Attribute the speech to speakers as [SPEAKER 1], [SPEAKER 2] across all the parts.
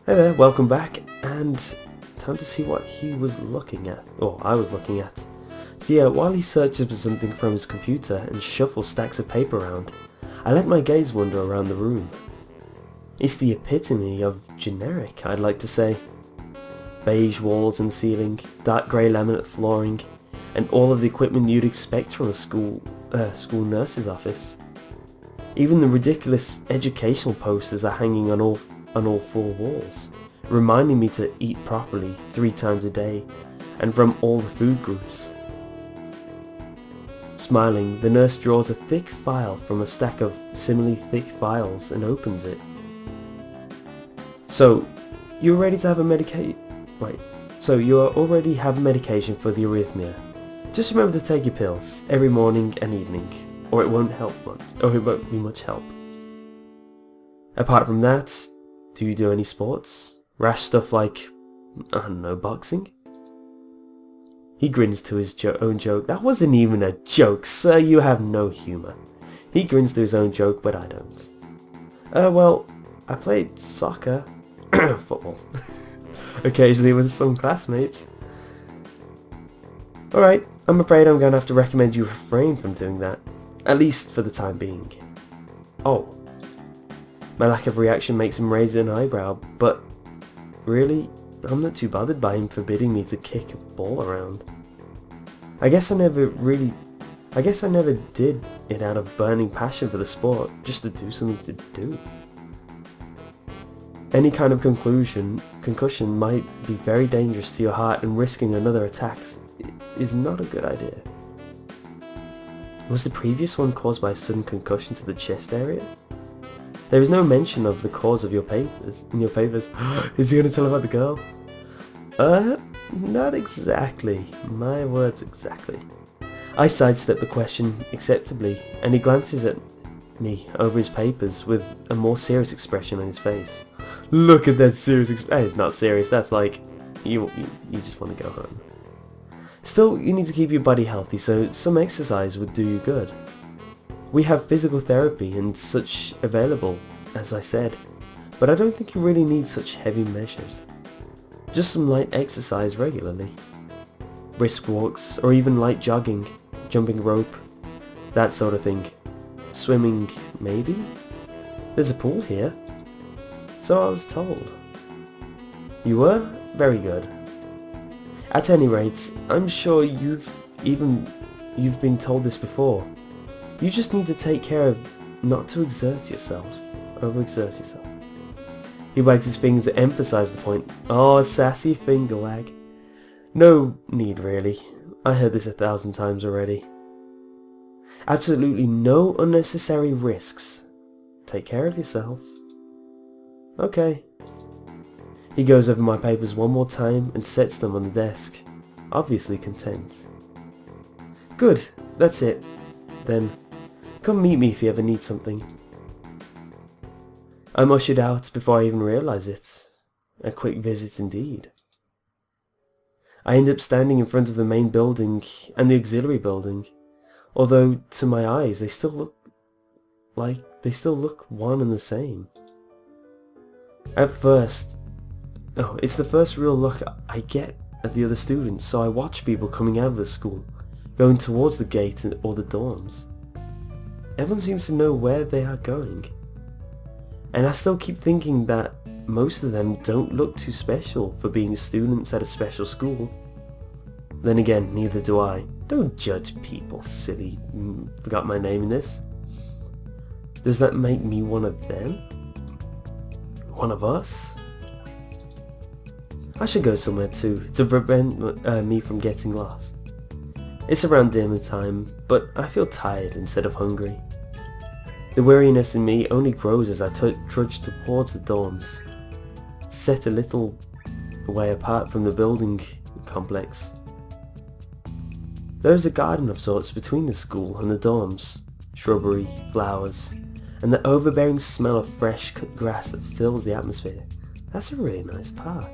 [SPEAKER 1] Hey there, welcome back, and time to see what he was looking at, or I was looking at. So yeah, while he searches for something from his computer and shuffles stacks of paper around, I let my gaze wander around the room. It's the epitome of generic, I'd like to say. Beige walls and ceiling, dark grey laminate flooring, and all of the equipment you'd expect from a school nurse's office. Even the ridiculous educational posters are hanging on all four walls, reminding me to eat properly 3 times a day, and from all the food groups. Smiling, the nurse draws a thick file from a stack of similarly thick files and opens it. So, you're ready to have a already have medication for the arrhythmia. Just remember to take your pills every morning and evening, or it won't be much help. Apart from that, do you do any sports? Rash stuff like, I don't know, boxing? He grins to his own joke. That wasn't even a joke, sir, you have no humour. He grins to his own joke, but I don't. Well, I played soccer, football, occasionally with some classmates. Alright, I'm afraid I'm going to have to recommend you refrain from doing that, at least for the time being. Oh. My lack of reaction makes him raise an eyebrow, but really, I'm not too bothered by him forbidding me to kick a ball around. I guess I never did it out of burning passion for the sport, just to do something to do. Any kind of concussion might be very dangerous to your heart, and risking another attack is not a good idea. Was the previous one caused by a sudden concussion to the chest area? There is no mention of the cause of in your papers. Is he going to tell about the girl? Not exactly. My words exactly. I sidestep the question acceptably, and he glances at me over his papers with a more serious expression on his face. Look at that serious expression. It's not serious, that's like, you just want to go home. Still, you need to keep your body healthy, so some exercise would do you good. We have physical therapy and such available, as I said, but I don't think you really need such heavy measures. Just some light exercise regularly. Brisk walks, or even light jogging, jumping rope, that sort of thing. Swimming, maybe? There's a pool here. So I was told. You were? Very good. At any rate, I'm sure you've been told this before. You just need to take care of not to overexert yourself. He wags his fingers to emphasize the point. Oh, sassy finger wag. No need really. I heard this 1,000 times already. Absolutely no unnecessary risks. Take care of yourself. Okay. He goes over my papers one more time and sets them on the desk, obviously content. Good, that's it. Then, come meet me if you ever need something. I'm ushered out before I even realise it. A quick visit indeed. I end up standing in front of the main building and the auxiliary building, although to my eyes they still look one and the same. At first, it's the first real look I get at the other students, so I watch people coming out of the school, going towards the gate or the dorms. Everyone seems to know where they are going. And I still keep thinking that most of them don't look too special for being students at a special school. Then again, neither do I. Don't judge people, silly. Forgot my name in this. Does that make me one of them? One of us? I should go somewhere too, to prevent me from getting lost. It's around dinner time, but I feel tired instead of hungry. The weariness in me only grows as I trudge towards the dorms, set a little way apart from the building complex. There is a garden of sorts between the school and the dorms, shrubbery, flowers, and the overbearing smell of fresh cut grass that fills the atmosphere. That's a really nice park.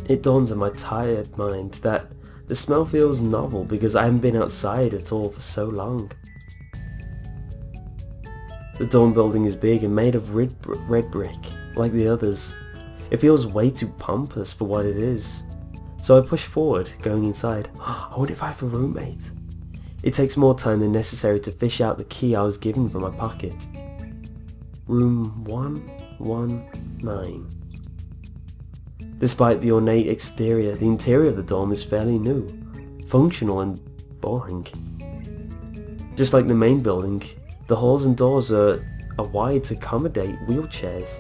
[SPEAKER 1] It dawns on my tired mind that the smell feels novel because I haven't been outside at all for so long. The dorm building is big and made of red brick, like the others. It feels way too pompous for what it is. So I push forward, going inside. I wonder if I have a roommate. It takes more time than necessary to fish out the key I was given from my pocket. Room 119. Despite the ornate exterior, the interior of the dorm is fairly new, functional and boring. Just like the main building, the halls and doors are wide to accommodate wheelchairs.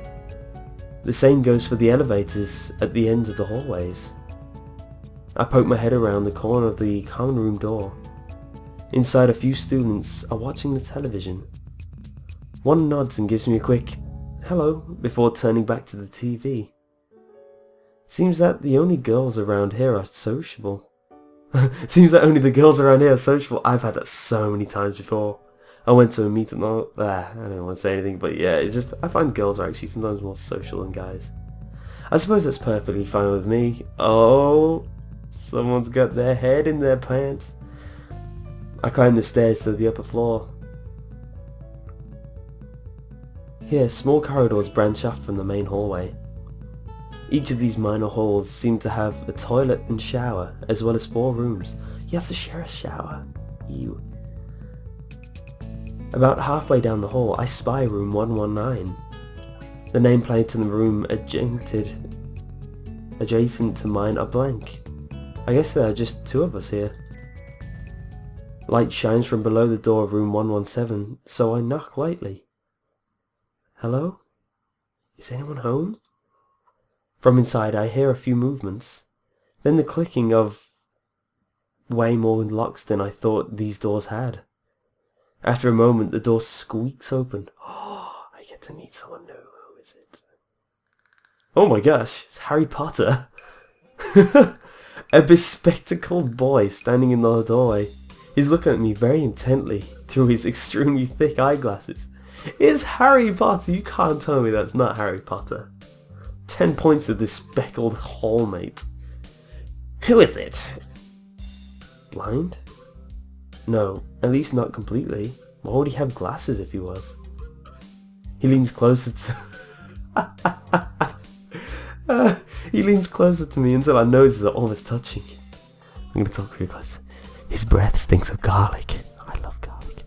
[SPEAKER 1] The same goes for the elevators at the ends of the hallways. I poke my head around the corner of the common room door. Inside, a few students are watching the television. One nods and gives me a quick hello before turning back to the TV. Seems that the only girls around here are sociable. Seems that only the girls around here are sociable. I've had that so many times before. I went to a meeting, I don't want to say anything, but yeah, it's just, I find girls are actually sometimes more social than guys. I suppose that's perfectly fine with me. Oh, someone's got their head in their pants. I climb the stairs to the upper floor. Here, small corridors branch off from the main hallway. Each of these minor halls seem to have a toilet and shower, as well as 4 rooms. You have to share a shower. Ew. About halfway down the hall, I spy room 119. The nameplates in the room adjacent to mine are blank. I guess there are just 2 of us here. Light shines from below the door of room 117, so I knock lightly. Hello? Is anyone home? From inside I hear a few movements, then the clicking of way more locks than I thought these doors had. After a moment the door squeaks open. Oh, I get to meet someone new. Who is it? Oh my gosh, it's Harry Potter. A bespectacled boy standing in the doorway. He's looking at me very intently through his extremely thick eyeglasses. It's Harry Potter, you can't tell me that's not Harry Potter. 10 points to this speckled hallmate. Who is it? Blind? No, at least not completely. Why would he have glasses if he was? He leans closer to... he leans closer to me until our noses are almost touching. I'm gonna talk real close. His breath stinks of garlic. I love garlic.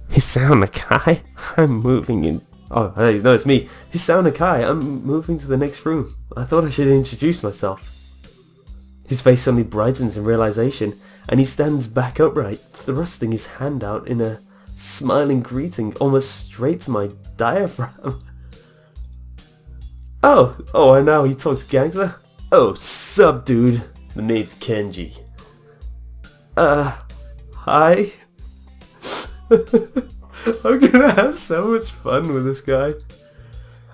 [SPEAKER 1] Hisauna Kai? I'm moving in... Oh, hey, no, it's me. Hisauna Kai, I'm moving to the next room. I thought I should introduce myself. His face suddenly brightens in realization, and he stands back upright, thrusting his hand out in a smiling greeting almost straight to my diaphragm. Oh, and now he talks gangster? Oh, sup, dude. The name's Kenji. Hi? I'm gonna have so much fun with this guy.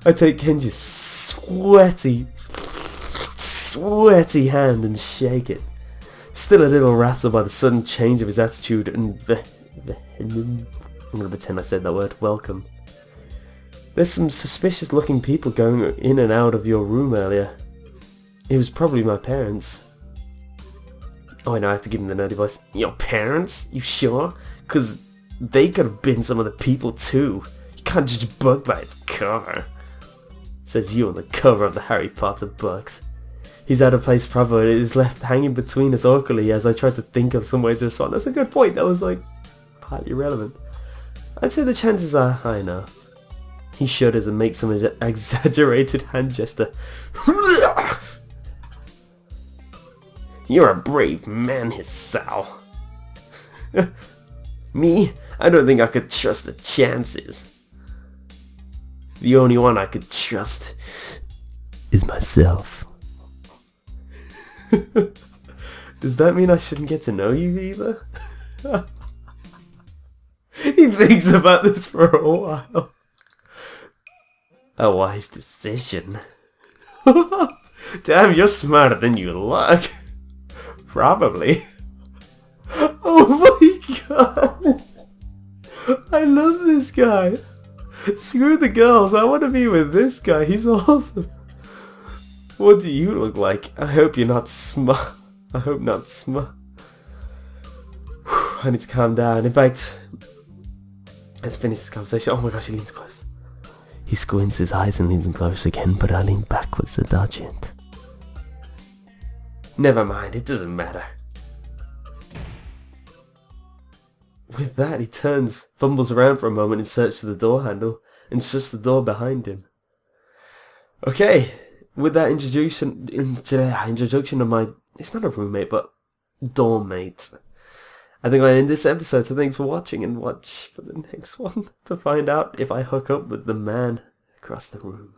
[SPEAKER 1] I take Kenji's sweaty hand and shake it. Still a little rattled by the sudden change of his attitude and I'm gonna pretend I said that word, welcome. There's some suspicious looking people going in and out of your room earlier. It was probably my parents. Oh, I know, I have to give him the nerdy voice. Your parents? You sure? 'Cause they could have been some of the people too. You can't judge a book by its cover. Says you on the cover of the Harry Potter books. His out of place proverb is left hanging between us awkwardly as I try to think of some way to respond. That's a good point, that was like partly irrelevant. I'd say the chances are high enough. He shudders and makes some exaggerated hand gesture. You're a brave man, Hisao. Me? I don't think I could trust the chances. The only one I could trust is myself. Does that mean I shouldn't get to know you either? He thinks about this for a while. A wise decision. Damn, you're smarter than you look. Probably. Oh my god. I love this guy. Screw the girls, I want to be with this guy, he's awesome. What do you look like? I hope you're not smart. I hope not smart. I need to calm down. In fact, let's finish this conversation. Oh my gosh, he leans close. He squints his eyes and leans close again, but I lean backwards to dodge it. Never mind, it doesn't matter. With that, he turns, fumbles around for a moment in search of the door handle, and shuts the door behind him. Okay, with that introduction of my, it's not a roommate, but dorm mate, I think I'll end this episode, so thanks for watching, and watch for the next one to find out if I hook up with the man across the room.